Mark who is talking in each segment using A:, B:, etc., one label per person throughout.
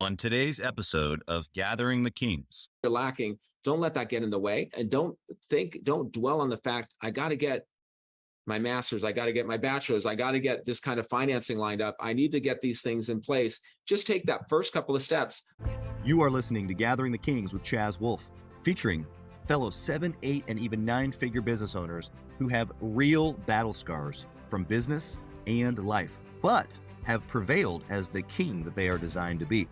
A: On today's episode of Gathering the Kings.
B: You're lacking, don't let that get in the way. And don't dwell on the fact, I got to get my master's, I got to get my bachelor's, I got to get this kind of financing lined up. I need to get these things in place. Just take that first couple of steps.
A: You are listening to Gathering the Kings with Chaz Wolfe, featuring fellow 7, 8, and even 9-figure business owners who have real battle scars from business and life, but have prevailed as the king that they are designed to be.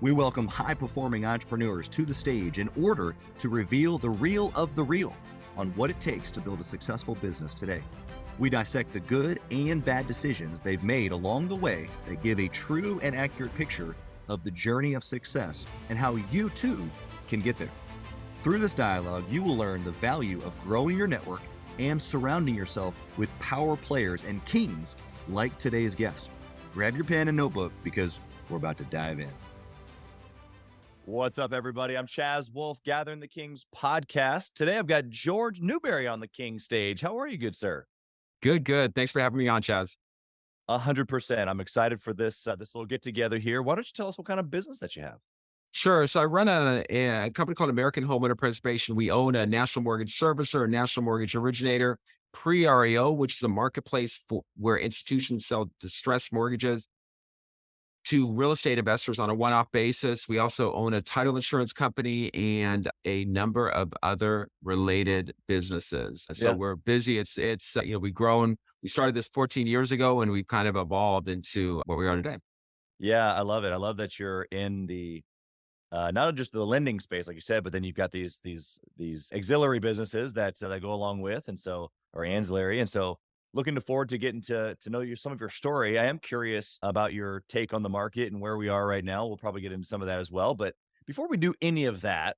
A: We welcome high-performing entrepreneurs to the stage in order to reveal the real of the real on what it takes to build a successful business today. We dissect the good and bad decisions they've made along the way that give a true and accurate picture of the journey of success and how you too can get there. Through this dialogue, you will learn the value of growing your network and surrounding yourself with power players and kings like today's guest. Grab your pen and notebook because we're about to dive in. What's up, everybody? I'm Chaz Wolfe, Gathering the Kings podcast. Today, I've got Jorge Newbery on the King stage. How are you, good sir?
B: Good. Thanks for having me on, Chaz.
A: 100%. I'm excited for this little get together here. Why don't you tell us what kind of business that you have?
B: Sure. So I run a company called American Homeowner Preservation. We own a national mortgage servicer, a national mortgage originator, pre-REO, which is a marketplace where institutions sell distressed mortgages to real estate investors on a one-off basis. We also own a title insurance company and a number of other related businesses. So we're busy. It's we've grown. We started this 14 years ago, and we've kind of evolved into what we are today.
A: Yeah, I love it. I love that you're in the not just the lending space, like you said, but then you've got these auxiliary businesses that go along with, or ancillary, and so. Looking forward to getting to know some of your story. I am curious about your take on the market and where we are right now. We'll probably get into some of that as well. But before we do any of that,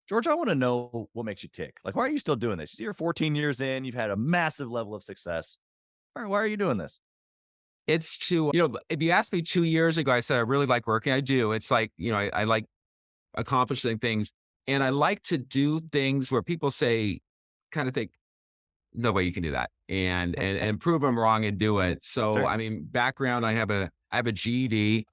A: George, I want to know what makes you tick. Like, why are you still doing this? You're 14 years in. You've had a massive level of success. Why are you doing this?
B: It's if you asked me 2 years ago, I said, I really like working. I do. It's like, I like accomplishing things, and I like to do things where people kind of think, no way you can do that, and prove them wrong and do it. So,
A: Sure.
B: I mean, background, I have a GED.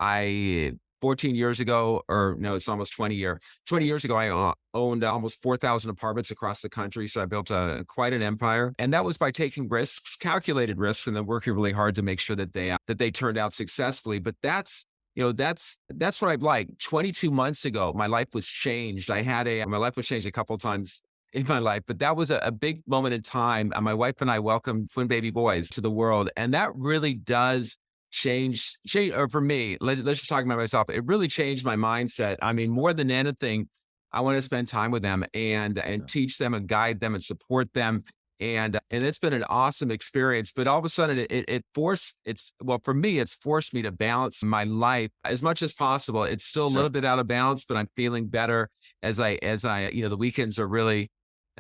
B: 14 years ago, or no, it's almost 20 years ago, I owned almost 4,000 apartments across the country. So I built quite an empire. And that was by taking risks, calculated risks, and then working really hard to make sure that they turned out successfully. But that's what I've liked. 22 months ago, my life was changed. My life was changed a couple of times in my life, but that was a big moment in time. My wife and I welcomed twin baby boys to the world. And that really does change, or for me, let's just talk about myself. It really changed my mindset. I mean, more than anything, I want to spend time with them and teach them and guide them and support them. And it's been an awesome experience, but all of a sudden for me, it's forced me to balance my life as much as possible. It's still a little bit out of balance, but I'm feeling better as I, the weekends are really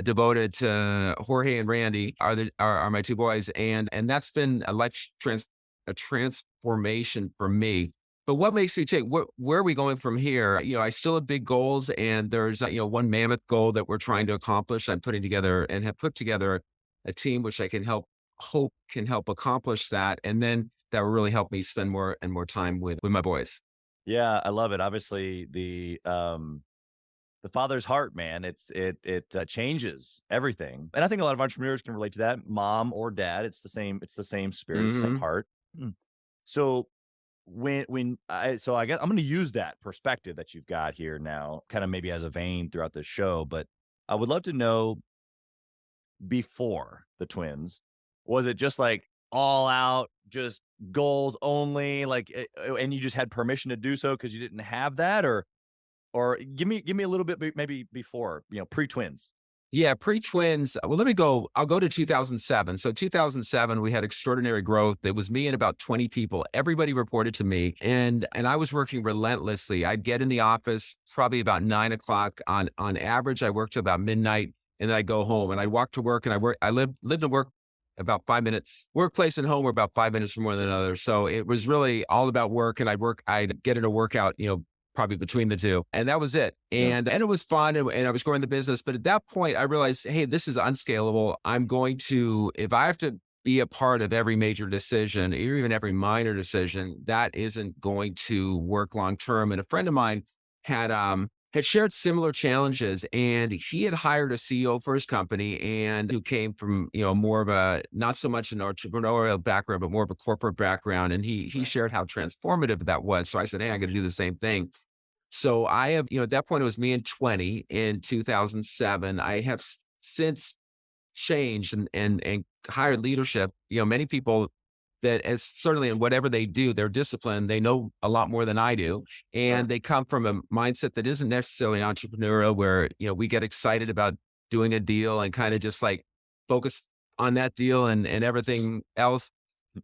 B: devoted to Jorge and Randy are my two boys. And that's been a transformation for me. But what makes me tick? Where are we going from here? I still have big goals, and there's one mammoth goal that we're trying to accomplish. I'm putting together and have put together a team which I can hope can help accomplish that, and then that will really help me spend more and more time with my boys.
A: Yeah, I love it. Obviously, the father's heart, man, it changes everything, and I think a lot of entrepreneurs can relate to that. Mom or dad, it's the same spirit, the same heart. So. I guess I'm going to use that perspective that you've got here now, kind of maybe as a vein throughout this show, but I would love to know, before the twins, was it just like all out, just goals only, and you just had permission to do so because you didn't have that, or give me a little bit, maybe before, pre-twins.
B: Yeah, pre-twins. Well, I'll go to 2007. So 2007, we had extraordinary growth. It was me and about 20 people. Everybody reported to me, and I was working relentlessly. I'd get in the office probably about 9 o'clock on average. I worked till about midnight, and then I'd go home and I'd walk to work, and I lived and work about 5 minutes. Workplace and home were about 5 minutes from one another. So it was really all about work, and I'd get in a workout, probably between the two. And that was it. And it was fun, and I was growing the business. But at that point, I realized, hey, this is unscalable. If I have to be a part of every major decision, or even every minor decision, that isn't going to work long term. And a friend of mine had shared similar challenges, and he had hired a CEO for his company, and who came from, more of a, not so much an entrepreneurial background, but more of a corporate background. And he shared how transformative that was. So I said, hey, I'm going to do the same thing. So I have, at that point, it was me in 2007. I have since changed and hired leadership. Many people that, as certainly in whatever they do, they're disciplined. They know a lot more than I do. And they come from a mindset that isn't necessarily entrepreneurial, where, we get excited about doing a deal and kind of just like focus on that deal, and everything else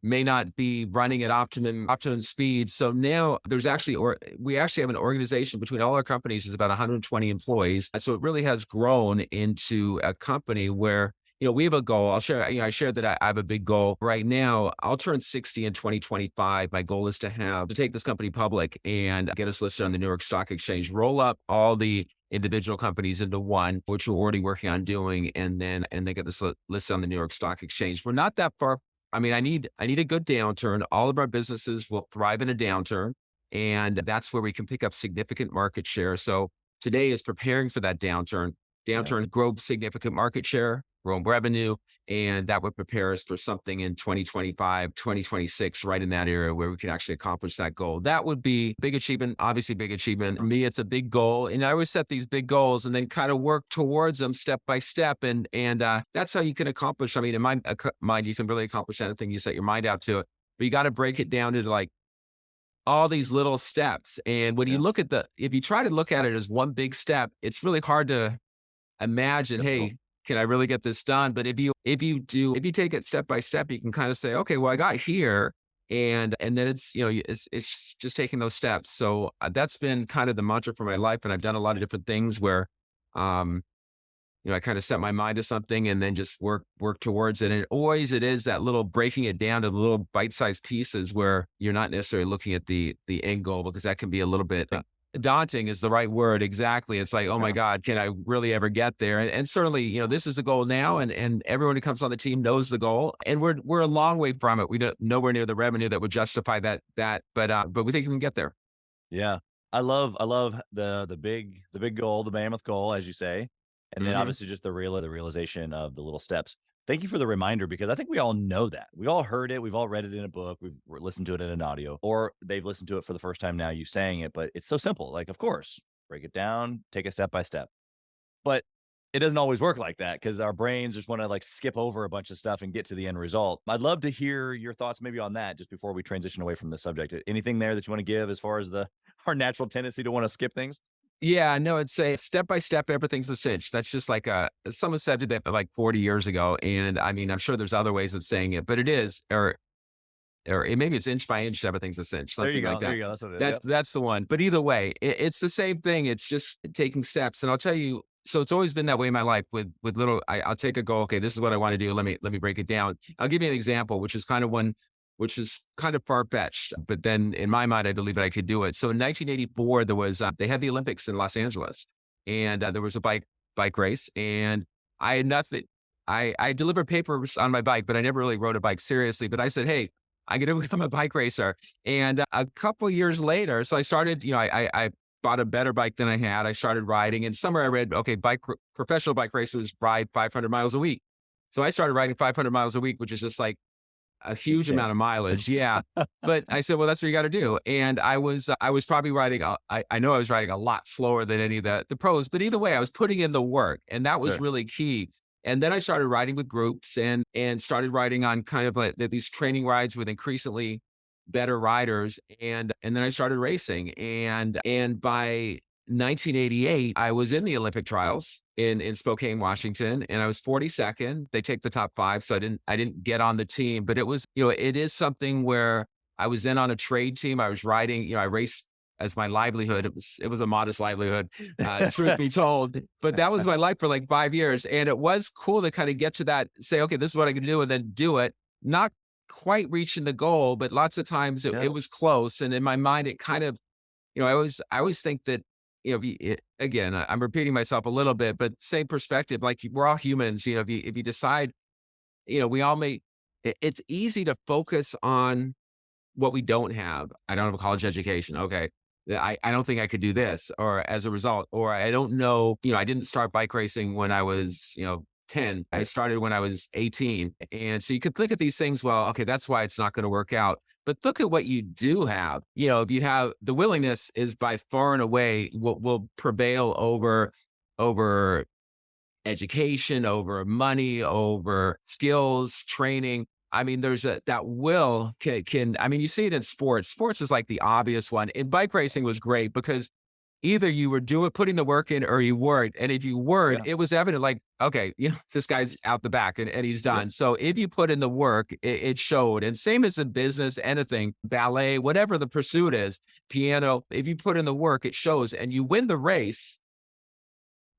B: may not be running at optimum speed. So now we actually have an organization between all our companies is about 120 employees. And so it really has grown into a company where, we have a goal. I'll share, I shared that I have a big goal right now. I'll turn 60 in 2025. My goal is to take this company public and get us listed on the New York Stock Exchange, roll up all the individual companies into one, which we're already working on doing, and then get this listed on the New York Stock Exchange. We're not that far. I mean, I need a good downturn. All of our businesses will thrive in a downturn, and that's where we can pick up significant market share. So today is preparing for that downturn, grow significant market share, grow revenue, and that would prepare us for something in 2025, 2026, right in that area where we can actually accomplish that goal. That would be big achievement, obviously big achievement. For me, it's a big goal. And I always set these big goals and then kind of work towards them step by step. And that's how you can accomplish. I mean, in my mind, you can really accomplish anything you set your mind out to it, but you got to break it down into like all these little steps. And when you look at if you try to look at it as one big step, it's really hard to imagine, hey, can I really get this done? But if you take it step by step, you can kind of say, okay, well, I got here, and then it's, it's just taking those steps. So that's been kind of the mantra for my life. And I've done a lot of different things where, I kind of set my mind to something and then just work towards it. And it is that little breaking it down to little bite-sized pieces where you're not necessarily looking at the end goal, because that can be a little bit daunting is the right word. Exactly. It's like, oh my God, can I really ever get there? And certainly, this is the goal now, and everyone who comes on the team knows the goal, and we're a long way from it. We don't nowhere near the revenue that would justify that, but we think we can get there.
A: Yeah. I love the big goal, the mammoth goal, as you say. And then obviously just the realization of the little steps. Thank you for the reminder, because I think we all know that. We've all heard it. We've all read it in a book. We've listened to it in an audio, or they've listened to it for the first time now, you saying it, but it's so simple. Like, of course, break it down, take it step by step. But it doesn't always work like that, because our brains just want to like skip over a bunch of stuff and get to the end result. I'd love to hear your thoughts maybe on that just before we transition away from the subject. Anything there that you want to give as far as our natural tendency to want to skip things?
B: Yeah, no, it's a step by step, everything's a cinch. That's just like someone said that like 40 years ago. And I mean, I'm sure there's other ways of saying it, but it is, or maybe it's inch by inch, everything's a cinch.
A: There you go.
B: Like that.
A: There you go. That's what it is.
B: That's the one. But either way, it's the same thing. It's just taking steps. And I'll tell you, so it's always been that way in my life with little, I'll take a goal. Okay, this is what I want to do. Let me break it down. I'll give you an example, which is kind of far-fetched, but then in my mind, I believe that I could do it. So in 1984, there was, they had the Olympics in Los Angeles, and there was a bike race, and I had nothing. I delivered papers on my bike, but I never really rode a bike seriously. But I said, hey, I'm going to become a bike racer. And a couple of years later, so I started, I bought a better bike than I had. I started riding, and somewhere I read, okay, professional bike racers ride 500 miles a week. So I started riding 500 miles a week, which is just like a huge amount of mileage. Yeah. But I said, well, that's what you got to do. And I was probably riding, I know I was riding a lot slower than any of the pros, but either way, I was putting in the work, and that was really key. And then I started riding with groups and started riding on kind of like these training rides with increasingly better riders. And then I started racing, and by 1988, I was in the Olympic trials in Spokane, Washington, and I was 42nd. They take the top 5. So I didn't get on the team, but it was, it is something where I was then on a trade team. I was riding, I raced as my livelihood. It was a modest livelihood, truth be told, but that was my life for like 5 years. And it was cool to kind of get to that, say, okay, this is what I can do, and then do it. Not quite reaching the goal, but lots of times it was close. And in my mind, it kind of, I always think that, again, I'm repeating myself a little bit, but same perspective, like we're all humans, if you decide, we all may it's easy to focus on what we don't have. I don't have a college education. Okay. I don't think I could do this, or as a result, or I don't know, I didn't start bike racing when I was, 10. I started when I was 18. And so you could look at these things, well, okay, that's why it's not going to work out. But look at what you do have. If you have the willingness is by far and away what will prevail over education, over money, over skills, training. I mean, there's that will I mean, you see it in sports. Sports is like the obvious one. And bike racing was great because either you were putting the work in or you weren't. And if you weren't,
A: Yeah.
B: it was evident like, okay, this guy's out the back and he's done. So if you put in the work, it showed. And same as in business, anything, ballet, whatever the pursuit is, piano, if you put in the work, it shows and you win the race.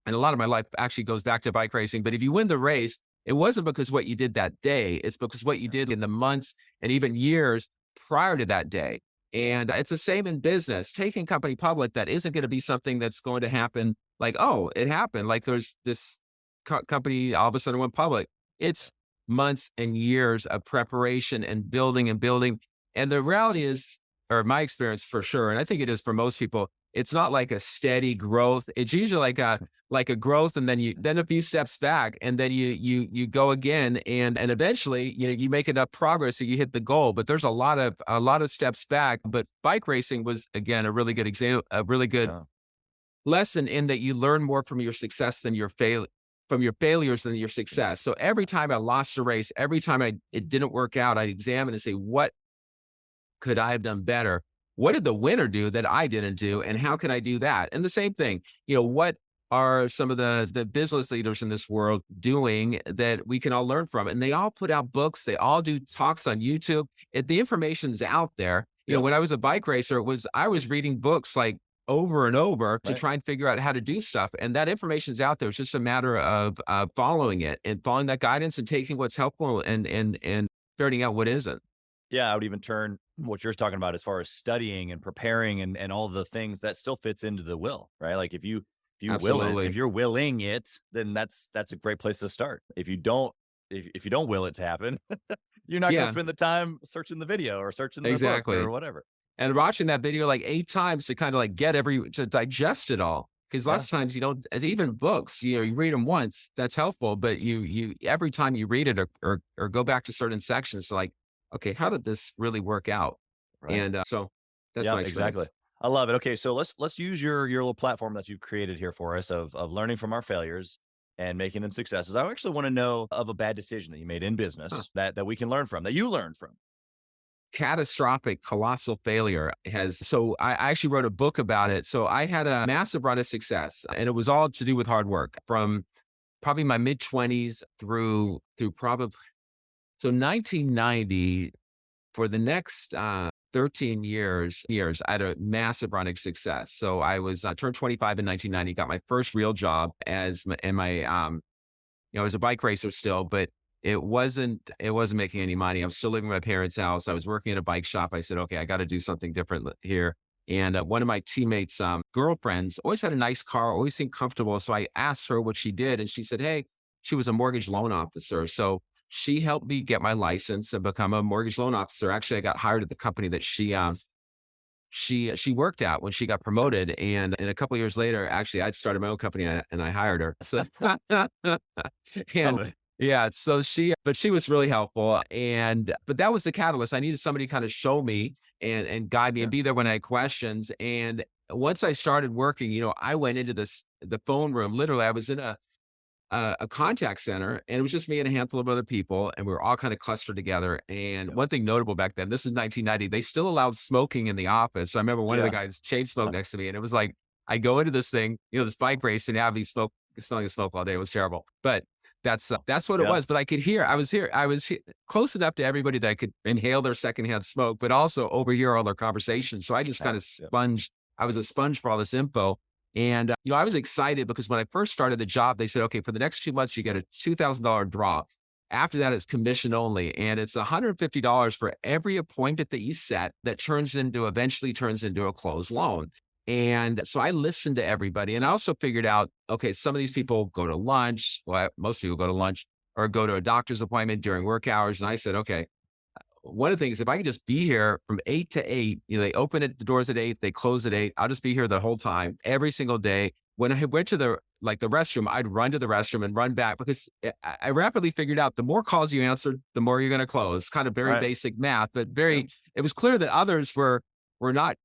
B: And a lot of my life actually goes back to bike racing. But if you win the race, it wasn't because what you did that day. It's because what you did in the months and even years prior to that day. And it's the same in business. Taking company public, that isn't going to be something that's going to happen like, oh, it happened. Like there's this company all of a sudden went public. It's months and years of preparation and building and building. And the reality is, or my experience for sure, and I think it is for most people, it's not like a steady growth. It's usually like a growth, and then a few steps back, and then you go again, and eventually you make enough progress so you hit the goal. But there's a lot of steps back. But bike racing was again a really good example, a really good lesson in that you learn more from your success than from your failures than your success. So every time I lost a race, every time it didn't work out, I examine and say, what could I have done better? What did the winner do that I didn't do? And how can I do that? And the same thing, what are some of the business leaders in this world doing that we can all learn from? And they all put out books. They all do talks on YouTube. The information's out there. When I was a bike racer, I was reading books like over and over to try and figure out how to do stuff. And that information's out there. It's just a matter of following it and following that guidance and taking what's helpful and figuring out what isn't.
A: Yeah, I would even turn what you're talking about as far as studying and preparing and all of the things that still fits into the will, right? Like if you will it, if you're willing it, then that's a great place to start. If you don't will it to happen, you're not going to spend the time searching the video or searching the book or whatever.
B: And watching that video like 8 times to kind of like to digest it all. Because lots of times you don't, as even books, you read them once, that's helpful, but you every time you read it or go back to certain sections, like, okay, how did this really work out? Right. And so that's my experience.
A: Exactly. I love it. Okay, so let's use your little platform that you've created here for us of learning from our failures and making them successes. I actually want to know of a bad decision that you made in business that we can learn from, that you learned from.
B: Catastrophic, colossal failure so I actually wrote a book about it. So I had a massive run of success, and it was all to do with hard work from probably my mid 20s through probably, so 1990 for the next 13 years, I had a massive run of success. So I turned 25 in 1990, got my first real job I was a bike racer still, but it wasn't making any money. I was still living in my parents' house. I was working at a bike shop. I said, okay, I got to do something different here. And one of my teammates' girlfriends always had a nice car, always seemed comfortable. So I asked her what she did, and she said, hey, she was a mortgage loan officer. So she helped me get my license and become a mortgage loan officer. Actually, I got hired at the company that she worked at when she got promoted. And a couple of years later, actually, I'd started my own company and I hired her. So, but she was really helpful. But that was the catalyst. I needed somebody to kind of show me and guide me and be there when I had questions. And once I started working, I went into the phone room. Literally, I was in a contact center, and it was just me and a handful of other people, and we were all kind of clustered together. And one thing notable back then, this is 1990, they still allowed smoking in the office. So I remember one of the guys chain smoked next to me, and it was like, I go into this thing, this bike race, and have me smelling smoke all day. It was terrible, but that's what it was. But I could hear, I was close enough to everybody that I could inhale their secondhand smoke, but also overhear all their conversations. So I just kind of I was a sponge for all this info. And, I was excited because when I first started the job, they said, okay, for the next 2 months, you get a $2,000 drop. After that, it's commission only. And it's $150 for every appointment that you set that eventually turns into a closed loan. And so I listened to everybody. And I also figured out, okay, some of these people go to lunch. Well, most people go to lunch. or go to a doctor's appointment during work hours. And I said, okay, one of the things, if I could just be here from 8 to 8, they open the doors at 8, they close at 8. I'll just be here the whole time, every single day. When I went to the restroom, I'd run to the restroom and run back, because I rapidly figured out the more calls you answered, the more you're going to close. Kind of very basic math, but it was clear that others were not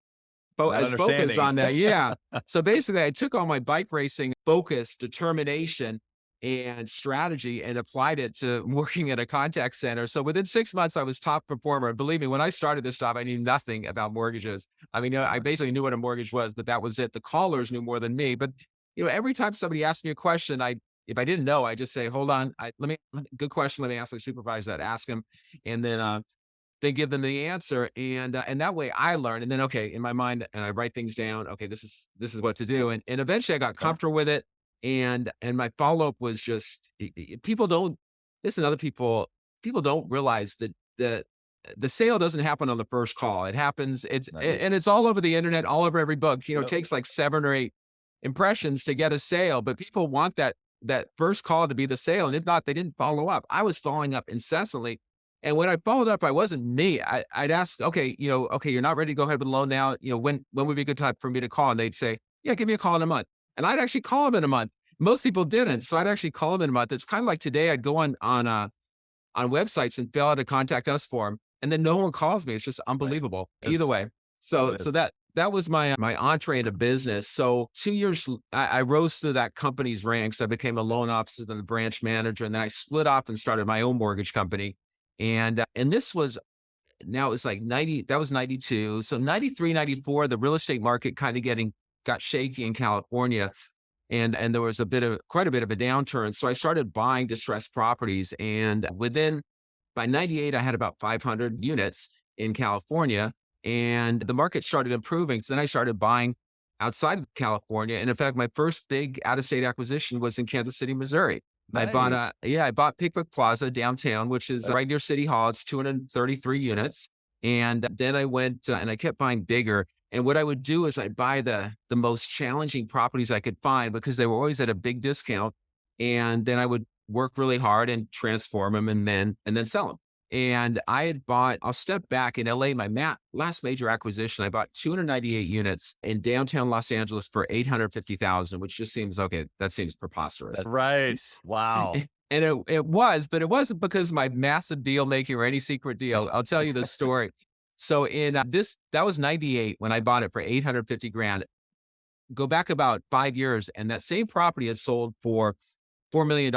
B: as focused on that. Yeah. So basically I took all my bike racing focus, determination, and strategy and applied it to working at a contact center. So within 6 months, I was top performer. Believe me, when I started this job, I knew nothing about mortgages. I mean, I basically knew what a mortgage was, but that was it. The callers knew more than me. But every time somebody asked me a question, if I didn't know, I just say, hold on, good question. Let me ask my supervisor that, ask him. And then they give them the answer. And that way I learn. And then, okay, in my mind, and I write things down. Okay, this is what to do. And eventually I got comfortable with it. And my follow-up was just, people don't realize that the sale doesn't happen on the first call. It happens, and it's all over the internet, all over every book. It takes like 7 or 8 impressions to get a sale, but people want that first call to be the sale. And if not, they didn't follow up. I was following up incessantly. And when I followed up, I wasn't me. I'd ask, okay, you're not ready to go ahead with the loan now. When would be a good time for me to call? And they'd say, yeah, give me a call in a month. And I'd actually call them in a month. Most people didn't. So I'd actually call them in a month. It's kind of like today, I'd go on websites and fill out a contact us form, and then no one calls me. It's just unbelievable. Right. Either way. So that was my entree into business. So 2 years, I rose through that company's ranks. I became a loan officer, then the branch manager, and then I split off and started my own mortgage company. And this was, now it's like 90, that was 92. So 93, 94, the real estate market kind of got shaky in California. And there was quite a bit of a downturn. So I started buying distressed properties. And by 98, I had about 500 units in California, and the market started improving. So then I started buying outside of California. And in fact, my first big out-of-state acquisition was in Kansas City, Missouri. Nice. I bought Pickwick Plaza downtown, which is right near City Hall. It's 233 units. And then I went and I kept buying bigger. And what I would do is I'd buy the most challenging properties I could find, because they were always at a big discount. And then I would work really hard and transform them and then sell them. And I'll step back in LA, my last major acquisition, I bought 298 units in downtown Los Angeles for $850,000, which just seems, okay, that seems preposterous.
C: That's right. Wow.
B: And it was, but it wasn't because of my massive deal making or any secret deal. I'll tell you the story. So that was 98 when I bought it for $850,000. Go back about 5 years, and that same property had sold for $4 million.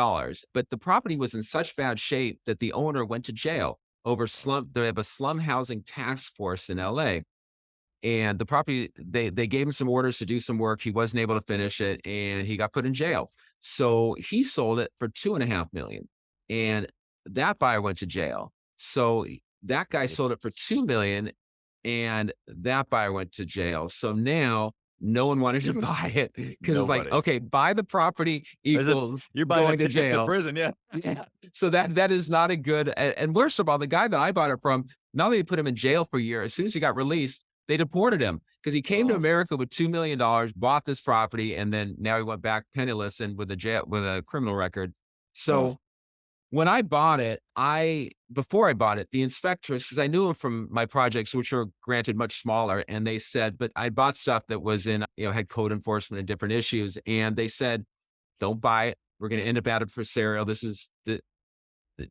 B: But the property was in such bad shape that the owner went to jail over they have a slum housing task force in LA. And the property, they gave him some orders to do some work. He wasn't able to finish it, and he got put in jail. So he sold it for $2.5 million, and that buyer went to jail. So that guy sold it for $2 million, and that buyer went to jail. So now no one wanted to buy it, because it's like, okay, buy the property equals
C: you're buying
B: going to jail.
C: To prison, yeah.
B: Yeah. So that is not a good. And worst of all, the guy that I bought it from, not only put him in jail for a year, as soon as he got released, they deported him, because he came to America with $2 million, bought this property, and then now he went back penniless and with a criminal record. So when I bought it, before I bought it, the inspectors, because I knew him from my projects, which were granted much smaller, and they said, but I bought stuff that was had code enforcement and different issues. And they said, don't buy it. We're going to end up at it for sale.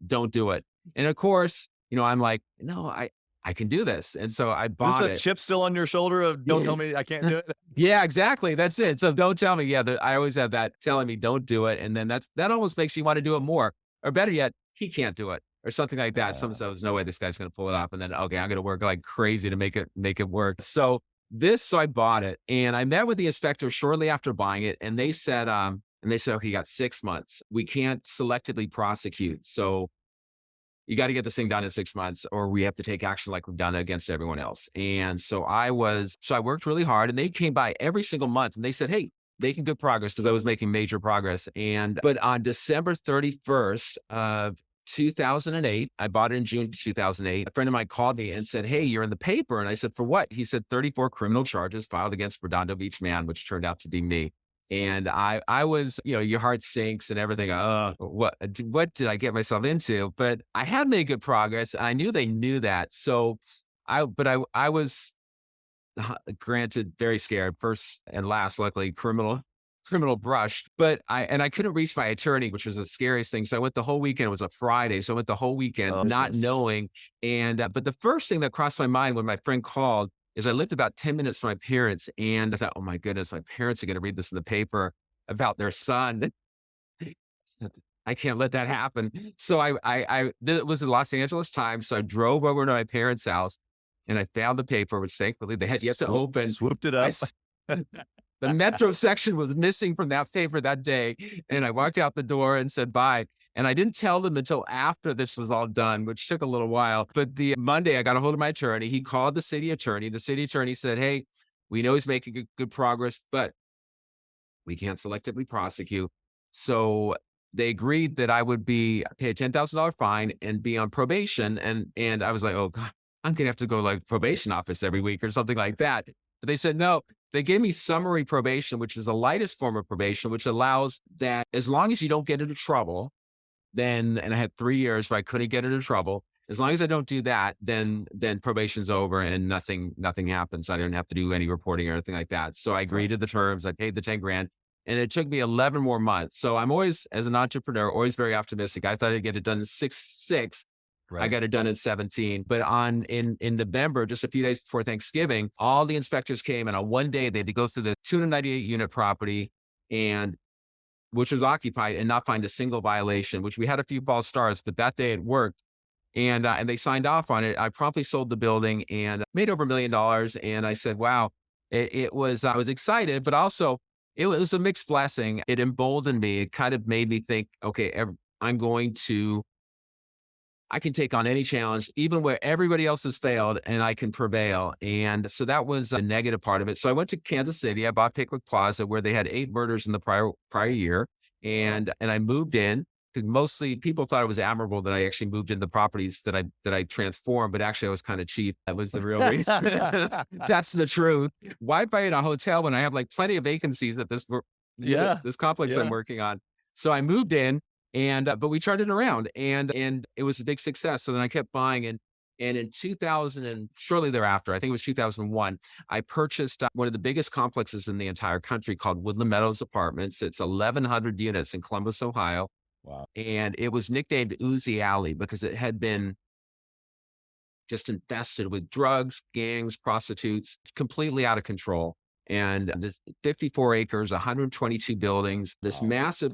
B: Don't do it. And of course, I'm like, no, I can do this. And so I bought it.
C: Is the chip still on your shoulder of don't tell me I can't do it?
B: Yeah, exactly. That's it. So don't tell me. Yeah. I always have that telling me don't do it. And then that almost makes you want to do it more. Or better yet, he can't do it, or something like that. Someone says, there's no way this guy's going to pull it off. And then, okay, I'm going to work like crazy to make it work. So I bought it, and I met with the inspector shortly after buying it. And they said, okay, you got 6 months. We can't selectively prosecute. So you got to get this thing done in 6 months, or we have to take action like we've done against everyone else. And so I worked really hard, and they came by every single month, and they said, hey, making good progress, because I was making major progress. But on December 31st of 2008, I bought it in June 2008. A friend of mine called me and said, hey, you're in the paper. And I said, for what? He said, 34 criminal charges filed against Redondo Beach man, which turned out to be me. And I was, your heart sinks and everything. Oh, what did I get myself into? But I had made good progress. I knew they knew that. So I was granted very scared first and last, luckily criminal brush, but I couldn't reach my attorney, which was the scariest thing. So I went the whole weekend. It was a Friday. So I went the whole weekend
C: Oh,
B: not
C: goodness.
B: knowing. And, but the first thing that crossed my mind when my friend called is I lived about 10 minutes from my parents. And I thought, oh my goodness, my parents are going to read this in the paper about their son. I can't let that happen. So it was the Los Angeles Times. So I drove over to my parents' house and I found the paper, which thankfully they had yet to open.
C: Swooped it
B: I
C: up.
B: s- the metro section was missing from that paper that day. And I walked out the door and said bye. And I didn't tell them until after this was all done, which took a little while. But the Monday, I got a hold of my attorney. He called the city attorney. The city attorney said, hey, we know he's making good progress, but we can't selectively prosecute. So they agreed that I would pay a $10,000 fine and be on probation. And I was like, oh God, I'm going to have to go to like probation office every week or something like that. But they said, no, they gave me summary probation, which is the lightest form of probation, which allows that as long as you don't get into trouble, and I had 3 years where I couldn't get into trouble. As long as I don't do that, then probation's over and nothing happens. I didn't have to do any reporting or anything like that. So I agreed to the terms. I paid the 10 grand and it took me 11 more months. So I'm always, as an entrepreneur, always very optimistic. I thought I'd get it done in six. I got it done in 17, but in November, just a few days before Thanksgiving, all the inspectors came and on one day they had to go through the 298 unit property and which was occupied and not find a single violation, which we had a few false starts, but that day it worked. And they signed off on it. I promptly sold the building and made over $1 million. And I said, wow, it was, I was excited, but also it was a mixed blessing. It emboldened me. It kind of made me think, okay, I can take on any challenge, even where everybody else has failed, and I can prevail. And so that was a negative part of it. So I went to Kansas City. I bought Pickwick Plaza, where they had 8 murders in the prior year, and I moved in. Because mostly people thought it was admirable that I actually moved into the properties that I transformed, but actually I was kind of cheap. That was the real reason. That's the truth. Why buy in a hotel when I have like plenty of vacancies at this this complex I'm working on? So I moved in. And, but we charted it around and it was a big success. So then I kept buying and in 2000 and shortly thereafter, I think it was 2001, I purchased one of the biggest complexes in the entire country called Woodland Meadows Apartments. It's 1,100 units in Columbus, Ohio.
C: Wow.
B: And it was nicknamed Uzi Alley because it had been just infested with drugs, gangs, prostitutes, completely out of control. And this 54 acres, 122 buildings, this massive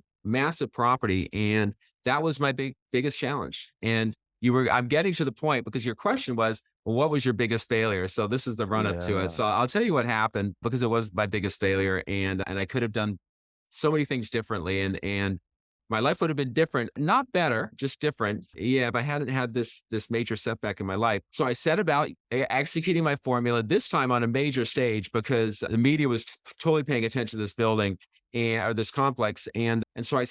B: property. And that was my biggest challenge. And I'm getting to the point because your question was, well, what was your biggest failure? So this is the run up to it. So I'll tell you what happened because it was my biggest failure. And I could have done so many things differently. And my life would have been different, not better, just different. Yeah, if I hadn't had this major setback in my life. So I set about executing my formula, this time on a major stage because the media was totally paying attention to this building or this complex. And so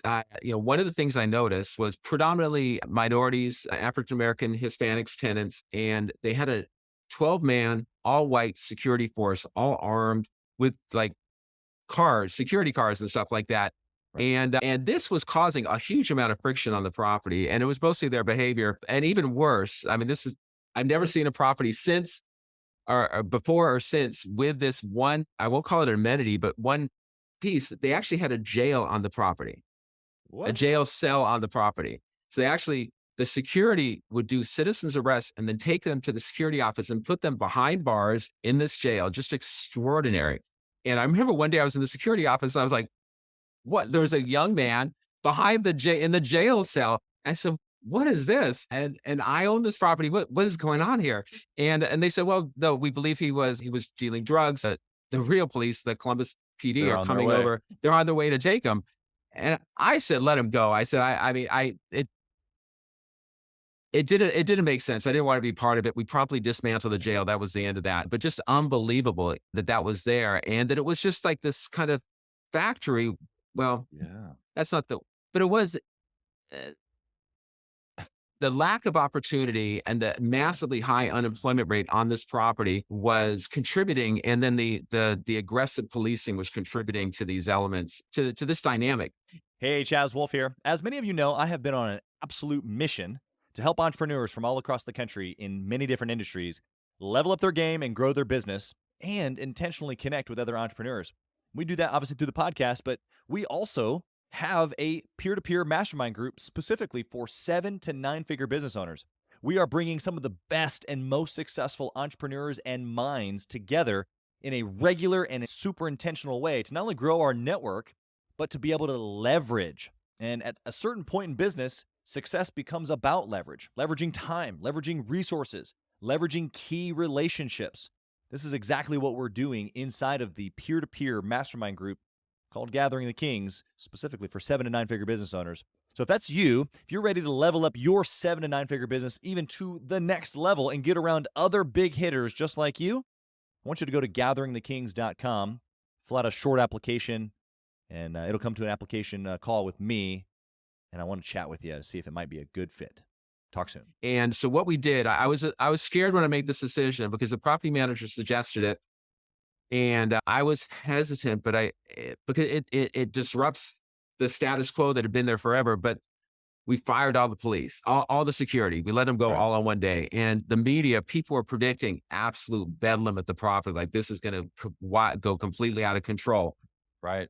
B: one of the things I noticed was predominantly minorities, African-American, Hispanics, tenants, and they had a 12-man, all-white security force, all armed with like security cars and stuff like that. And this was causing a huge amount of friction on the property. And it was mostly their behavior. And even worse, I mean, I've never seen a property since or before or since with this one, I won't call it an amenity, but one piece, they actually had a jail on the property, a jail cell on the property. So the security would do citizens arrests and then take them to the security office and put them behind bars in this jail, just extraordinary. And I remember one day I was in the security office, I was like, what? There was a young man behind in the jail cell. I said, what is this? And I own this property. What is going on here? And they said, well, no, we believe he was dealing drugs. The real police, the Columbus PD are coming over. They're on their way to take him. And I said, let him go. I said, it didn't make sense. I didn't want to be part of it. We promptly dismantled the jail. That was the end of that. But just unbelievable that was there. And that it was just like this kind of factory. Well, that's not but it was, the lack of opportunity and the massively high unemployment rate on this property was contributing. And then the aggressive policing was contributing to these elements, to this dynamic.
C: Hey, Chaz Wolfe here. As many of you know, I have been on an absolute mission to help entrepreneurs from all across the country in many different industries level up their game and grow their business and intentionally connect with other entrepreneurs. We do that obviously through the podcast, but we also have a peer-to-peer mastermind group specifically for 7 to 9 figure business owners. We are bringing some of the best and most successful entrepreneurs and minds together in a regular and super intentional way to not only grow our network, but to be able to leverage. And at a certain point in business, success becomes about leverage, leveraging time, leveraging resources, leveraging key relationships. This is exactly what we're doing inside of the peer-to-peer mastermind group called Gathering the Kings, specifically for 7 to 9 figure business owners. So if that's you, if you're ready to level up your 7 to 9 figure business even to the next level and get around other big hitters just like you, I want you to go to gatheringthekings.com, fill out a short application, and it'll come to an application call with me, and I want to chat with you to see if it might be a good fit. Talk soon.
B: And so what we did, I was scared when I made this decision because the property manager suggested it. And I was hesitant, but because it disrupts the status quo that had been there forever. But we fired all the police, all the security. We let them go all on one day. And the media, people were predicting absolute bedlam at the property. Like this is going to go completely out of control.
C: Right.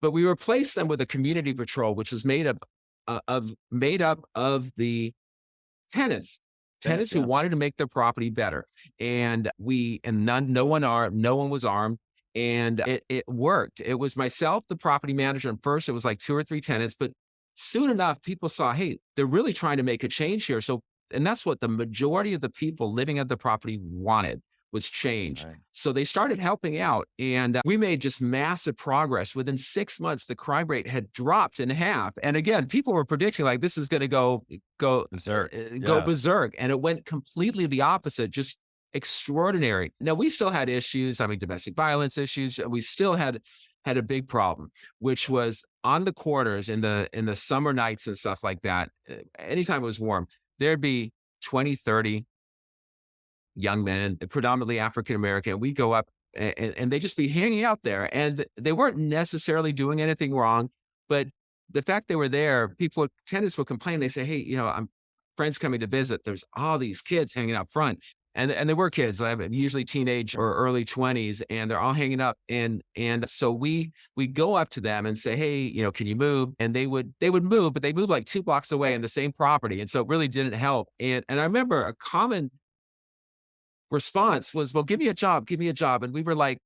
B: But we replaced them with a community patrol, which was made up of the tenants who wanted to make their property better. And no one was armed. And it worked. It was myself, the property manager. And first it was like 2 or 3 tenants, but soon enough, people saw, hey, they're really trying to make a change here. And that's what the majority of the people living at the property wanted, was change.
C: Right.
B: So they started helping out, and we made just massive progress. Within 6 months, the crime rate had dropped in half. And again, people were predicting like this is going to go berserk, and it went completely the opposite. Just extraordinary. Now we still had issues. I mean, domestic violence issues. We still had a big problem, which was on the corners in the summer nights and stuff like that. Anytime it was warm, there'd be 20, 30 young men, predominantly African-American. We go up and they just be hanging out there, and they weren't necessarily doing anything wrong, but the fact they were there, tenants would complain. They say, hey, I'm friends coming to visit. There's all these kids hanging out front. And they were kids, usually teenage or early 20s, and they're all hanging up. And so we go up to them and say, hey, can you move? And they would move, but they moved like 2 blocks away in the same property. And so it really didn't help. And I remember a common response was, well, give me a job. And we were like,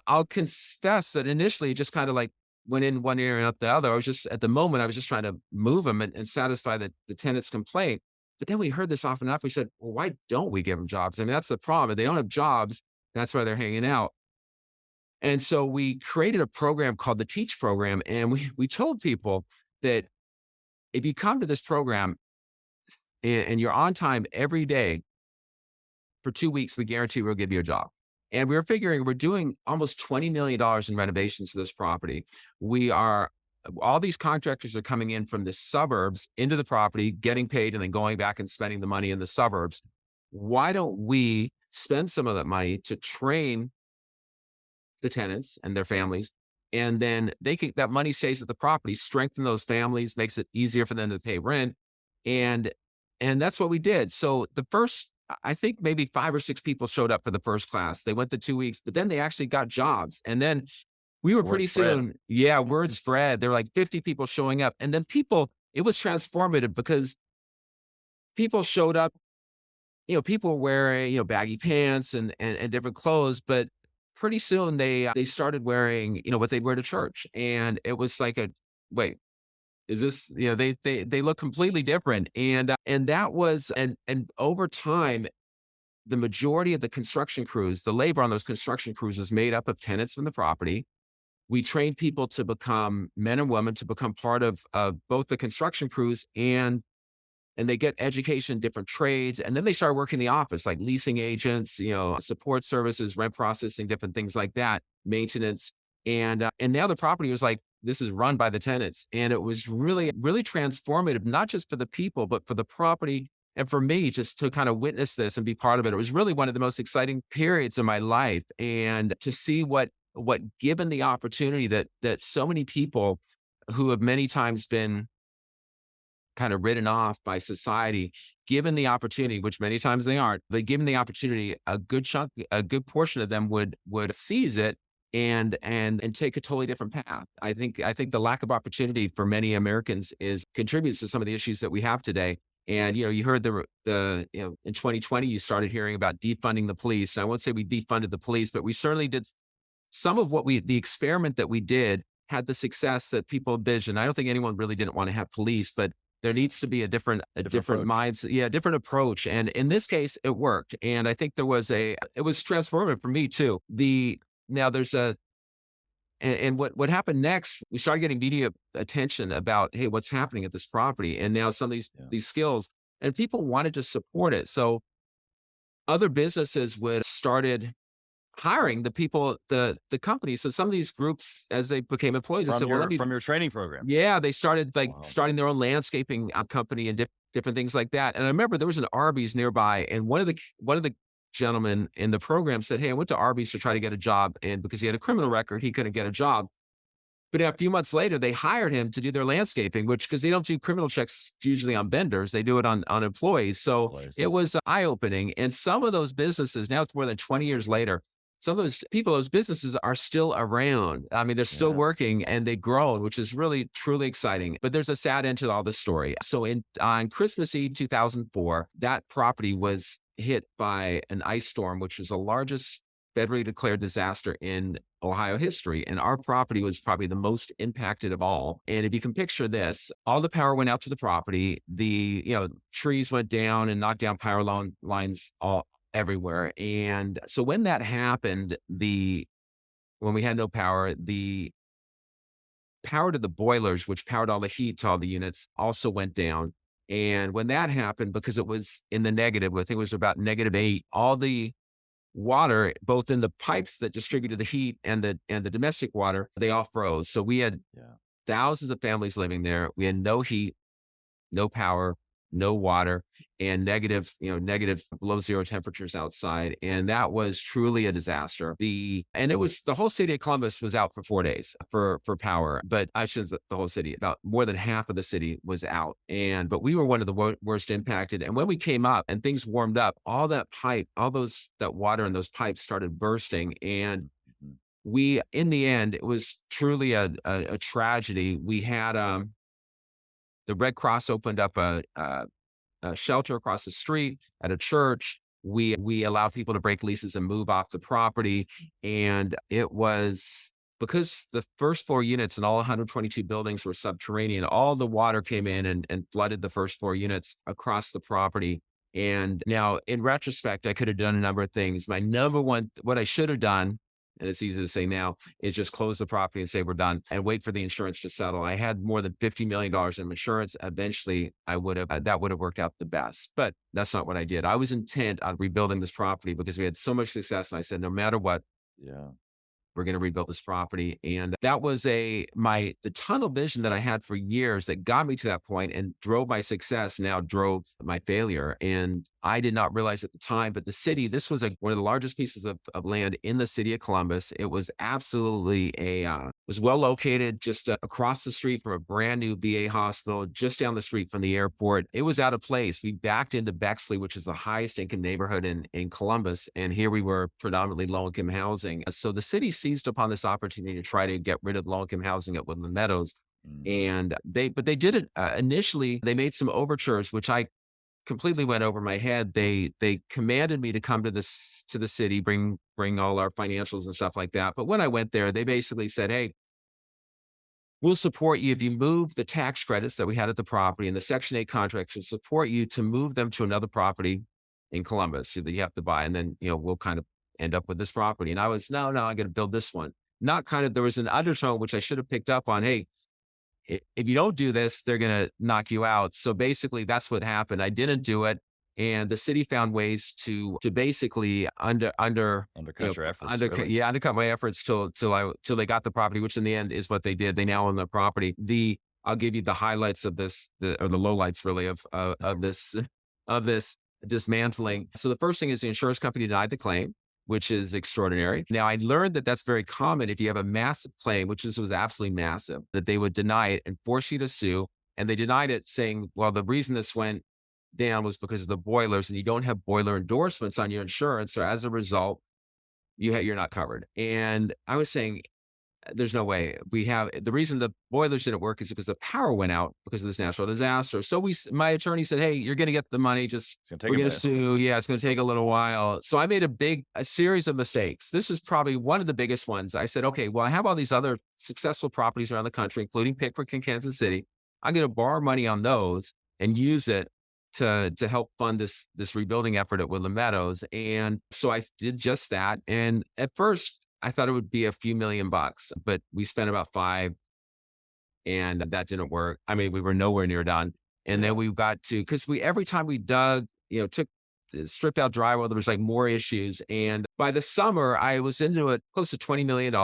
B: I'll confess that initially just kind of like went in one ear and out the other. At the moment, I was just trying to move them and satisfy the tenant's complaint. But then we heard this often enough. We said, well, why don't we give them jobs? I mean, that's the problem. If they don't have jobs, that's why they're hanging out. And so we created a program called the Teach Program. And we told people that if you come to this program and you're on time every day for 2 weeks, we guarantee we'll give you a job. And we were figuring we're doing almost $20 million in renovations to this property. All these contractors are coming in from the suburbs into the property, getting paid, and then going back and spending the money in the suburbs. Why don't we spend some of that money to train the tenants and their families? And then that money stays at the property, strengthen those families, makes it easier for them to pay rent. And that's what we did. So the first, I think maybe 5 or 6 people showed up for the first class. They went the 2 weeks, but then they actually got jobs. And then we were pretty soon, word spread. There were like 50 people showing up. And then it was transformative because people showed up, people were wearing, baggy pants and different clothes, but pretty soon they started wearing, what they'd wear to church. And it was like wait, is this, they look completely different. And that was, and over time, the majority of the construction crews, the labor on those construction crews was made up of tenants from the property. We trained people to become men and women, to become part of both the construction crews, and they get education in different trades. And then they start working in the office, like leasing agents, support services, rent processing, different things like that, maintenance. And now the property was like, this is run by the tenants. And it was really, really transformative, not just for the people, but for the property. And for me, just to kind of witness this and be part of it, it was really one of the most exciting periods of my life. And to see what given the opportunity that so many people who have many times been kind of written off by society, given the opportunity, which many times they aren't, but given the opportunity, a good portion of them would seize it and take a totally different path. I think the lack of opportunity for many Americans is contributes to some of the issues that we have today. And you heard in 2020 you started hearing about defunding the police. And I won't say we defunded the police, but we certainly did some of the experiment that we did had the success that people envisioned. I don't think anyone really didn't want to have police, but there needs to be a different
C: approach.
B: mindset, different approach. And in this case, it worked. And I think it was transformative for me too. Now there's and what happened next, we started getting media attention about, hey, what's happening at this property. And now some of these skills, and people wanted to support it. So other businesses started hiring the people, the companies. So some of these groups, as they became employees, they said,
C: from your training program.
B: Yeah, they started
C: Wow.
B: starting their own landscaping company and different things like that. And I remember there was an Arby's nearby, and one of the gentlemen in the program said, "Hey, I went to Arby's to try to get a job, and because he had a criminal record, he couldn't get a job." But a few months later, they hired him to do their landscaping, because they don't do criminal checks usually on vendors; they do it on employees. So it was eye opening. And some of those businesses, now it's more than 20 years later, some of those people, those businesses are still around. I mean, they're still working and they've grown, which is really, truly exciting. But there's a sad end to all this story. So on Christmas Eve, 2004, that property was hit by an ice storm, which was the largest federally declared disaster in Ohio history. And our property was probably the most impacted of all. And if you can picture this, all the power went out to the property. The trees went down and knocked down power lines all everywhere. And so when that happened, when we had no power, the power to the boilers, which powered all the heat to all the units, also went down. And when that happened, because it was in the negative, I think it was about -8, all the water, both in the pipes that distributed the heat and the domestic water, they all froze. So we had thousands of families living there. We had no heat, no power, no water, and negative below zero temperatures outside. And that was truly a disaster. And it was the whole city of Columbus was out for 4 days for power, but I shouldn't say the whole city, about more than half of the city was out. But we were one of the worst impacted. And when we came up and things warmed up, all that water in those pipes started bursting. And in the end, it was truly a tragedy. We had, the Red Cross opened up a shelter across the street at a church. We allowed people to break leases and move off the property. And it was because the first 4 units and all 122 buildings were subterranean, all the water came in and flooded the first 4 units across the property. And now in retrospect, I could have done a number of things. My number one, what I should have done, and it's easy to say now, is just close the property and say we're done and wait for the insurance to settle. I had more than $50 million in insurance. Eventually, that would have worked out the best, but that's not what I did. I was intent on rebuilding this property because we had so much success. And I said, no matter what, we're going to rebuild this property. And that was the tunnel vision that I had for years that got me to that point and drove my success, now drove my failure. And I did not realize at the time, but the city, this was one of the largest pieces of land in the city of Columbus. It was absolutely was well located just across the street from a brand new VA hospital, just down the street from the airport. It was out of place. We backed into Bexley, which is the highest income neighborhood in Columbus. And here we were predominantly low-income housing. So the city seized upon this opportunity to try to get rid of low-income housing at Woodland Meadows. And they did it initially. They made some overtures, which I completely went over my head. They commanded me to come to the city, bring all our financials and stuff like that. But when I went there, they basically said, hey, we'll support you if you move the tax credits that we had at the property and the Section 8 contracts. Will support you to move them to another property in Columbus that you have to buy. And then, we'll kind of end up with this property. And I was, no, I'm going to build this one. There was an undertone, which I should have picked up on. Hey, if you don't do this, they're going to knock you out. So basically that's what happened. I didn't do it. And the city found ways to basically
C: Undercut your efforts, really.
B: undercut my efforts till they got the property, which in the end is what they did. They now own the property. I'll give you the highlights of this, or the lowlights really of this of this dismantling. So the first thing is the insurance company denied the claim, which is extraordinary. Now I learned that that's very common if you have a massive claim, which this was absolutely massive, that they would deny it and force you to sue. And they denied it, saying, well, the reason this went down was because of the boilers, and you don't have boiler endorsements on your insurance. So as a result, you're not covered. And I was saying, there's no way. The reason the boilers didn't work is because the power went out because of this natural disaster. So my attorney said, hey, you're going to get the money. We're going to sue. Yeah, it's going to take a little while. So I made a series of mistakes. This is probably one of the biggest ones. I said, okay, well, I have all these other successful properties around the country, including Pickwick and Kansas City. I'm going to borrow money on those and use it to help fund this rebuilding effort at Woodland Meadows. And so I did just that. And at first, I thought it would be a few $1,000,000, but we spent about 5, and that didn't work. I mean, we were nowhere near done. And then we got to, because every time we dug, stripped out drywall, there was like more issues. And by the summer, I was into it close to $20 million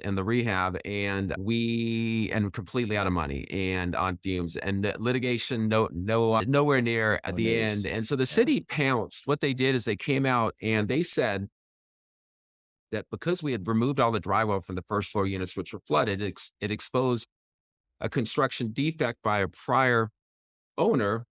B: in the rehab, and completely out of money and on fumes, and litigation, nowhere near at the end. And so the city pounced. What they did is they came out and they said that because we had removed all the drywall from the first floor units, which were flooded, it exposed a construction defect by a prior owner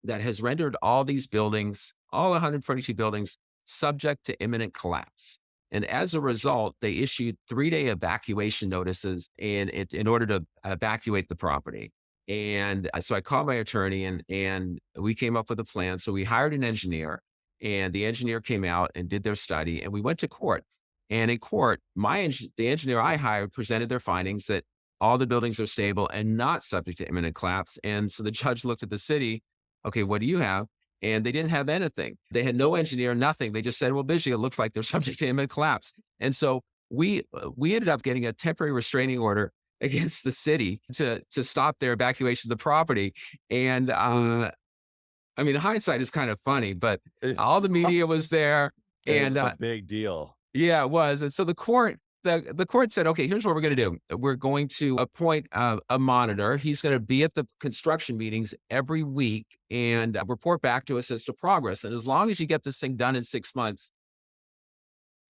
B: that has rendered all these buildings, all 142 buildings, subject to imminent collapse. And as a result, they issued 3-day evacuation notices in order to evacuate the property. And so I called my attorney, and we came up with a plan. So we hired an engineer, and the engineer came out and did their study, and we went to court. And in court, the engineer I hired presented their findings that all the buildings are stable and not subject to imminent collapse. And so the judge looked at the city. Okay, what do you have? And they didn't have anything. They had no engineer, nothing. They just said, well, visually, it looks like they're subject to imminent collapse. And so we ended up getting a temporary restraining order against the city to stop their evacuation of the property. And I mean, hindsight is kind of funny, but all the media was there, and
C: it's a big deal.
B: Yeah, it was. And so the court said, okay, here's what we're going to do. We're going to appoint a monitor. He's going to be at the construction meetings every week and report back to us as to progress. And as long as you get this thing done in 6 months,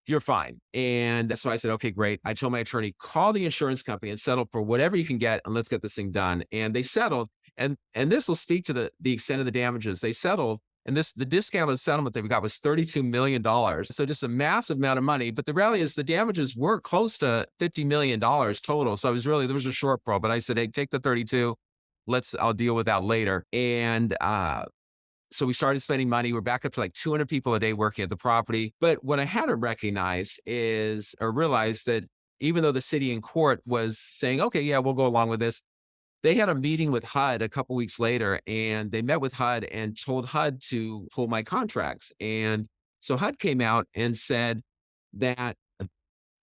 B: you're fine. And so I said, okay, great. I told my attorney, call the insurance company and settle for whatever you can get, and let's get this thing done. And they settled. And this will speak to the extent of the damages. They settled, and the discounted settlement that we got was $32 million. So just a massive amount of money. But the reality is the damages were close to $50 million total. So there was a shortfall. But I said, hey, take the 32. I'll deal with that later. And so we started spending money. We're back up to like 200 people a day working at the property. But what I hadn't realized that even though the city in court was saying, okay, yeah, we'll go along with this, they had a meeting with HUD a couple weeks later, and they met with HUD and told HUD to pull my contracts. And so HUD came out and said that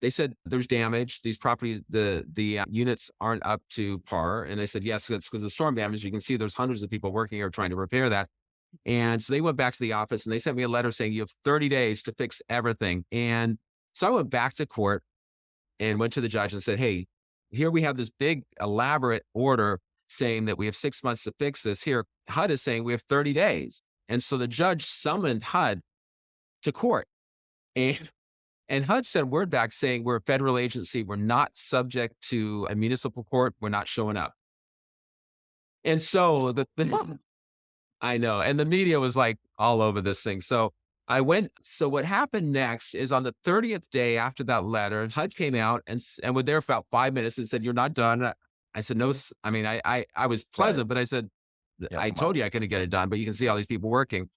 B: they said there's damage. These properties, the units aren't up to par. And they said, yes, it's because of storm damage. You can see there's hundreds of people working here trying to repair that. And so they went back to the office and they sent me a letter saying you have 30 days to fix everything. And so I went back to court and went to the judge and said, hey, here we have this big elaborate order saying that we have 6 months to fix this. Here, HUD is saying we have 30 days. And so the judge summoned HUD to court. And HUD sent word back saying we're a federal agency. We're not subject to a municipal court. We're not showing up. And so I know. And the media was like all over this thing. So what happened next is on the 30th day after that letter, HUD came out and were there for about 5 minutes and said, you're not done. I said, no, I mean, I was pleasant, but I said, I told you I couldn't get it done, but you can see all these people working.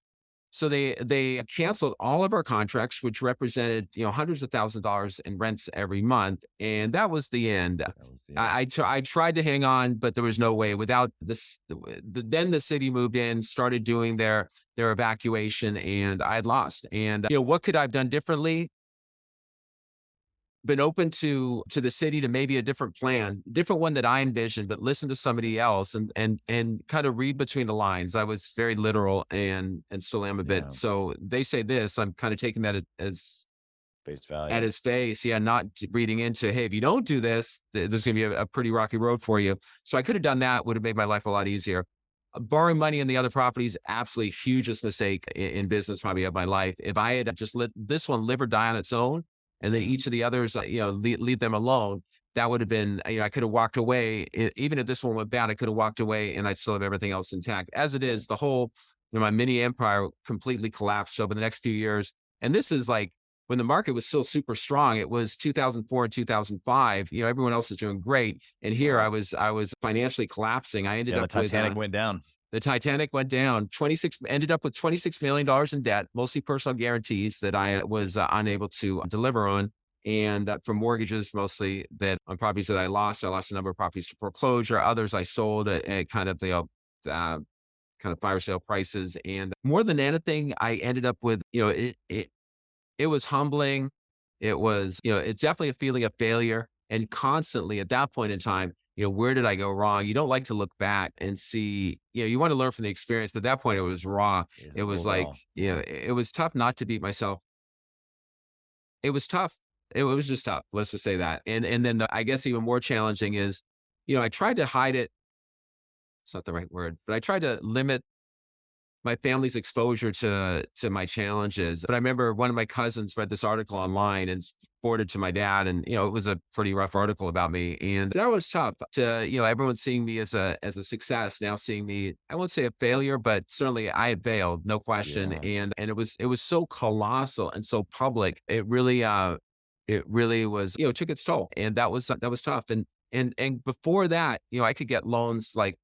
B: So they canceled all of our contracts, which represented, hundreds of thousands of dollars in rents every month. And that was the end. I tried to hang on, but there was no way without this. Then the city moved in, started doing their evacuation, and I had lost. And what could I have done differently? been open to the city, to maybe a different plan, different one that I envisioned, but listen to somebody else and kind of read between the lines. I was very literal and still am a bit.
C: Yeah.
B: So they say this, I'm kind of taking that as
C: Face value.
B: at its face. Yeah. Not reading into, hey, if you don't do this, this is going to be a pretty rocky road for you. So I could have done that, would have made my life a lot easier. Borrowing money in the other properties, absolutely hugest mistake in business probably of my life. If I had just let this one live or die on its own, and then each of the others, leave them alone, that would have been, I could have walked away. Even if this one went bad, I could have walked away and I'd still have everything else intact. As it is, the whole, my mini empire completely collapsed over the next few years. And this is like when the market was still super strong. It was 2004 and 2005. Everyone else is doing great. And here I was financially collapsing. I ended up
C: the Titanic went down.
B: The Titanic went down. Ended up with $26 million in debt, mostly personal guarantees that I was unable to deliver on. And for mortgages, mostly that on properties that I lost. I lost a number of properties to foreclosure. Others I sold at kind of the kind of fire sale prices. And more than anything, I ended up with, it was humbling. It was, it's definitely a feeling of failure. And constantly at that point in time, where did I go wrong? You don't like to look back and see, you want to learn from the experience, but at that point it was raw. It was like, it was tough not to beat myself. It was tough. It was just tough. Let's just say that. And then I guess even more challenging is, I tried to hide it. It's not the right word, but I tried to limit my family's exposure to my challenges. But I remember one of my cousins read this article online and forwarded to my dad. And, it was a pretty rough article about me. And that was tough to, everyone seeing me as a success, now seeing me, I won't say a failure, but certainly I had failed, no question.
C: Yeah.
B: And it was so colossal and so public. It really was, took its toll. And that was tough. And before that, I could get loans like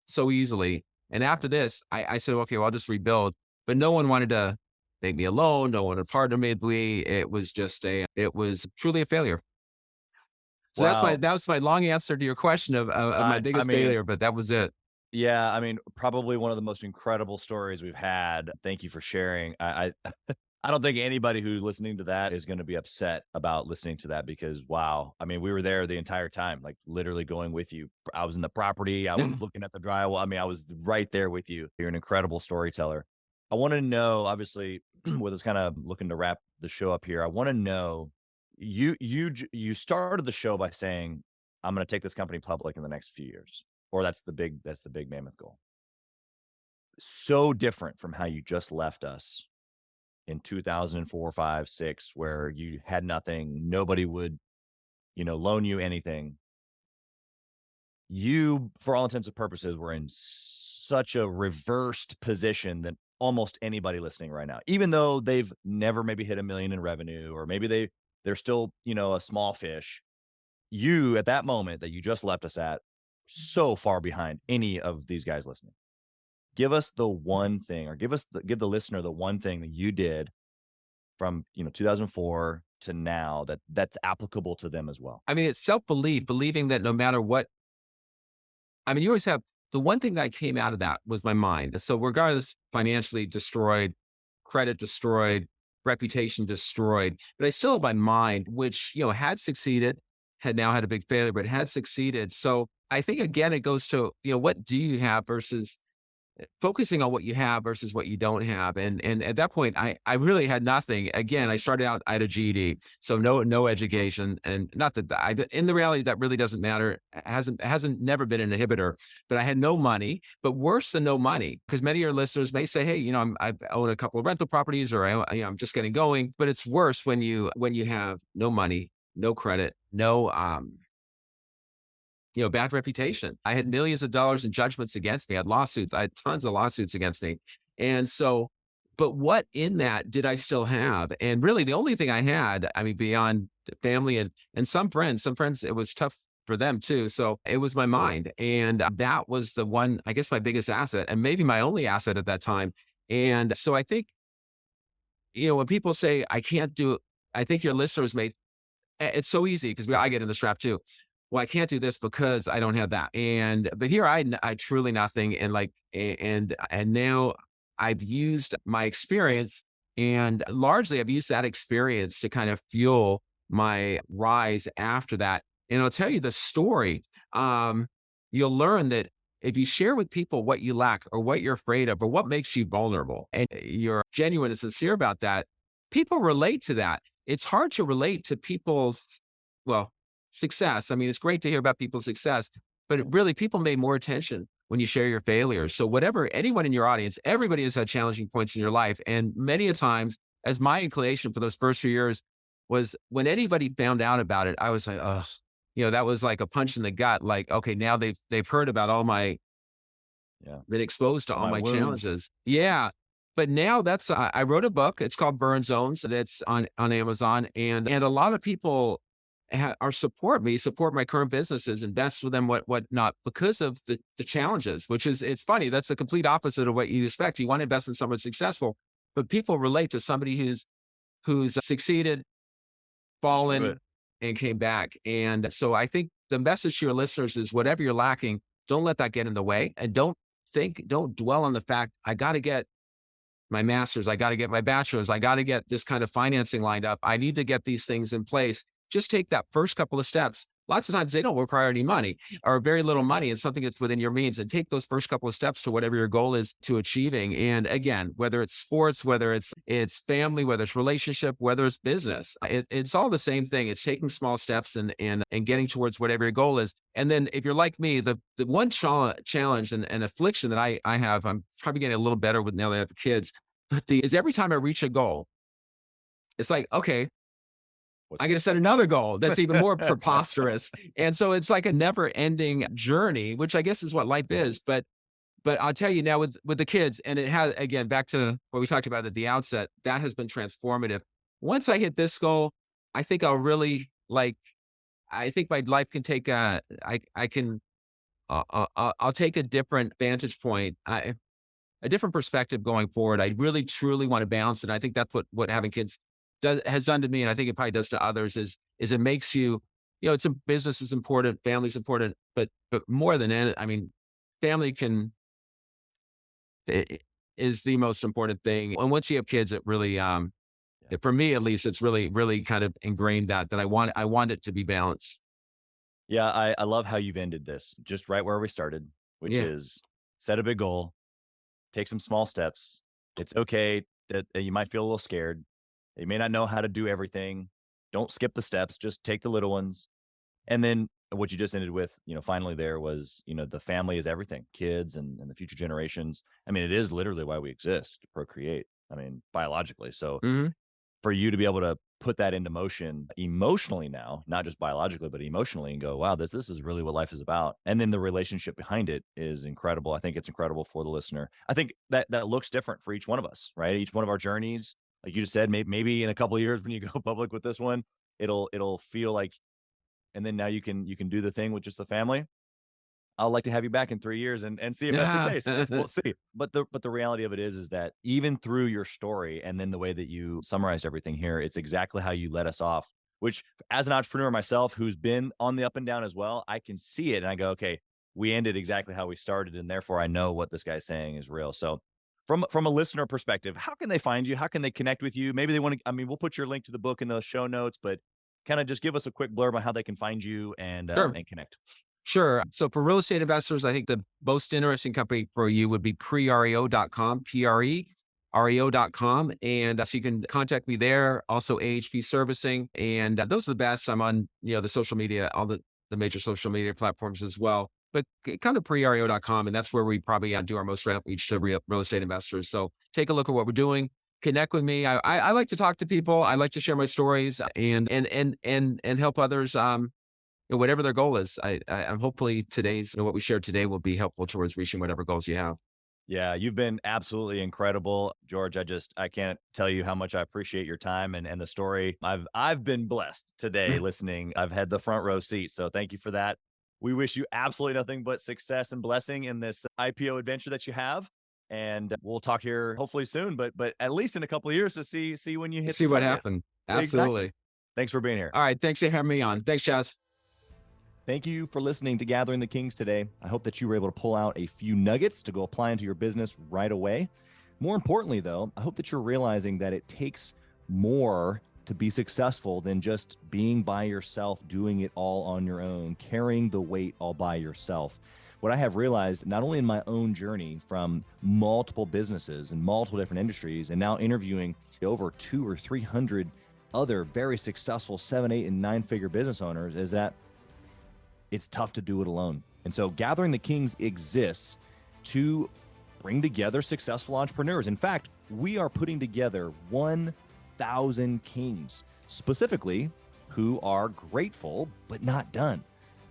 B: so easily. And after this, I said, okay, well, I'll just rebuild. But no one wanted to make me a loan. No one would partner with me. It was it was truly a failure. So
C: Wow.
B: that was my long answer to your question of my biggest failure, but that was it.
C: Yeah, I mean, probably one of the most incredible stories we've had. Thank you for sharing. I I don't think anybody who's listening to that is going to be upset about listening to that because wow, I mean, we were there the entire time, like literally going with you. I was in the property, I was looking at the drywall. I mean, I was right there with you. You're an incredible storyteller. I want to know, obviously, with us kind of looking to wrap the show up here. I want to know you started the show by saying, I'm going to take this company public in the next few years. Or that's the big mammoth goal. So different from how you just left us in 2004, 5, 6, where you had nothing, nobody would, loan you anything. You, for all intents and purposes, were in such a reversed position than almost anybody listening right now, even though they've never maybe hit $1 million in revenue, or maybe they're still, a small fish. You, at that moment that you just left us at, so far behind any of these guys listening. Give us the one thing, or give the listener the one thing that you did from 2004 to now that's applicable to them as well.
B: I mean, it's self-belief, believing that no matter what, I mean, you always have, the one thing that came out of that was my mind. So regardless, financially destroyed, credit destroyed, reputation destroyed, but I still have my mind, which, had succeeded, had now had a big failure, but had succeeded. So I think, again, it goes to, what do you have versus focusing on what you have versus what you don't have. And at that point, I really had nothing. Again, I started out, I had a GED, so no education, and not that in the reality, that really doesn't matter. It hasn't never been an inhibitor, but I had no money. But worse than no money, because many of your listeners may say, hey, I own a couple of rental properties, or I'm just getting going. But it's worse when you have no money, no credit, no bad reputation. I had millions of dollars in judgments against me. I had lawsuits. I had tons of lawsuits against me. And so, but what in that did I still have? And really the only thing I had, I mean, beyond family and some friends, it was tough for them too. So it was my mind. And that was the one, I guess, my biggest asset, and maybe my only asset at that time. And so I think, when people say I can't do it, I think your listeners it's so easy because I get in this trap too. Well, I can't do this because I don't have that. But here I truly nothing. And now I've used my experience, and largely I've used that experience to kind of fuel my rise after that. And I'll tell you the story. You'll learn that if you share with people what you lack or what you're afraid of or what makes you vulnerable, and you're genuine and sincere about that, people relate to that. It's hard to relate to people's, well, success. I mean, it's great to hear about people's success, but really people pay more attention when you share your failures. So whatever, anyone in your audience, everybody has had challenging points in your life. And many a times, as my inclination for those first few years was, when anybody found out about it, I was like, oh, that was like a punch in the gut. Like, okay, now they've heard about all my, been exposed to all my
C: wounds.
B: challenges. Yeah. But now I wrote a book. It's called Burn Zones. That's on Amazon. And a lot of people support my current businesses, invest with them, whatnot, because of the challenges, it's funny. That's the complete opposite of what you expect. You want to invest in someone successful, but people relate to somebody who's succeeded, fallen, and came back. And so I think the message to your listeners is, whatever you're lacking, don't let that get in the way. And don't dwell on the fact, I got to get my master's, I got to get my bachelor's, I got to get this kind of financing lined up, I need to get these things in place. Just take that first couple of steps. Lots of times they don't require any money or very little money, and something that's within your means, and take those first couple of steps to whatever your goal is to achieving. And again, whether it's sports, whether it's family, whether it's relationship, whether it's business, it's all the same thing. It's taking small steps and getting towards whatever your goal is. And then if you're like me, the one challenge and affliction that I have, I'm probably getting a little better with now that I have the kids, but is every time I reach a goal, it's like, okay, I got to set another goal that's even more preposterous. And so it's like a never ending journey, which I guess is what life is. But I'll tell you now with the kids, and it has, again, back to what we talked about at the outset, that has been transformative. Once I hit this goal, I think I'll really I think my life can take I'll take a different vantage point, a different perspective going forward. I really, truly want to balance. And I think that's what having kids has done to me, and I think it probably does to others, is it makes you, it's a business is important, family's important, but more than it, I mean, family is the most important thing. And once you have kids, it really, for me at least, it's really, really kind of ingrained that I want it to be balanced.
C: Yeah, I love how you've ended this just right where we started, which is set a big goal, take some small steps. It's okay that you might feel a little scared. You may not know how to do everything. Don't skip the steps. Just take the little ones. And then what you just ended with, finally there was, the family is everything, kids and the future generations. I mean, it is literally why we exist, to procreate. I mean, biologically. So for you to be able to put that into motion emotionally now, not just biologically, but emotionally, and go, wow, this is really what life is about. And then the relationship behind it is incredible. I think it's incredible for the listener. I think that looks different for each one of us, right? Each one of our journeys. Like you just said, maybe in a couple of years when you go public with this one, it'll feel like, and then now you can do the thing with just the family. I'll like to have you back in 3 years and see if that's the case. We'll see. But the reality of it is that even through your story and then the way that you summarized everything here, it's exactly how you let us off, which as an entrepreneur myself, who's been on the up and down as well, I can see it and I go, okay, we ended exactly how we started. And therefore I know what this guy's saying is real. So from a listener perspective, how can they find you? How can they connect with you? Maybe they want to, we'll put your link to the book in the show notes, but kind of just give us a quick blurb on how they can find you and connect.
B: Sure. So for real estate investors, I think the most interesting company for you would be prereo.com, PREREO.com. And so you can contact me there. Also AHP Servicing. And those are the best. I'm on, the social media, all the major social media platforms as well. But kind of prereo.com, and that's where we probably do our most outreach to real estate investors. So take a look at what we're doing. Connect with me. I like to talk to people. I like to share my stories and help others. Whatever their goal is. I'm hopefully today's what we shared today will be helpful towards reaching whatever goals you have.
C: Yeah, you've been absolutely incredible, George. I can't tell you how much I appreciate your time and the story. I've been blessed today listening. I've had the front row seat, so thank you for that. We wish you absolutely nothing but success and blessing in this IPO adventure that you have. And we'll talk here hopefully soon, but at least in a couple of years to see when you hit.
B: See what happened. Absolutely.
C: Exactly. Thanks for being here.
B: All right. Thanks for having me on. Thanks, Chaz.
C: Thank you for listening to Gathering the Kings today. I hope that you were able to pull out a few nuggets to go apply into your business right away. More importantly, though, I hope that you're realizing that it takes more
A: to be successful than just being by yourself, doing it all on your own, carrying the weight all by yourself. What I have realized, not only in my own journey from multiple businesses and multiple different industries, and now interviewing over 200 or 300 other very successful 7, 8, and 9-figure business owners, is that it's tough to do it alone. And so Gathering the Kings exists to bring together successful entrepreneurs. In fact, we are putting together 1,000 kings, specifically who are grateful but not done.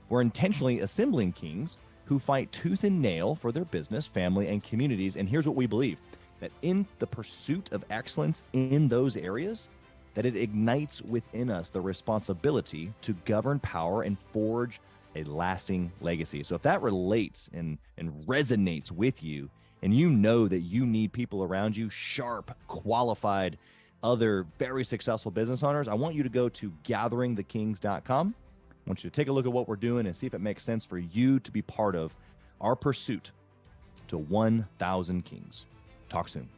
A: We're intentionally assembling kings who fight tooth and nail for their business, family, and communities. And here's what we believe, that in the pursuit of excellence in those areas, that it ignites within us the responsibility to govern power and forge a lasting legacy. So if that relates and resonates with you, and you know that you need people around you, sharp, qualified, other very successful business owners, I want you to go to gatheringthekings.com. I want you to take a look at what we're doing and see if it makes sense for you to be part of our pursuit to 1,000 kings. Talk soon.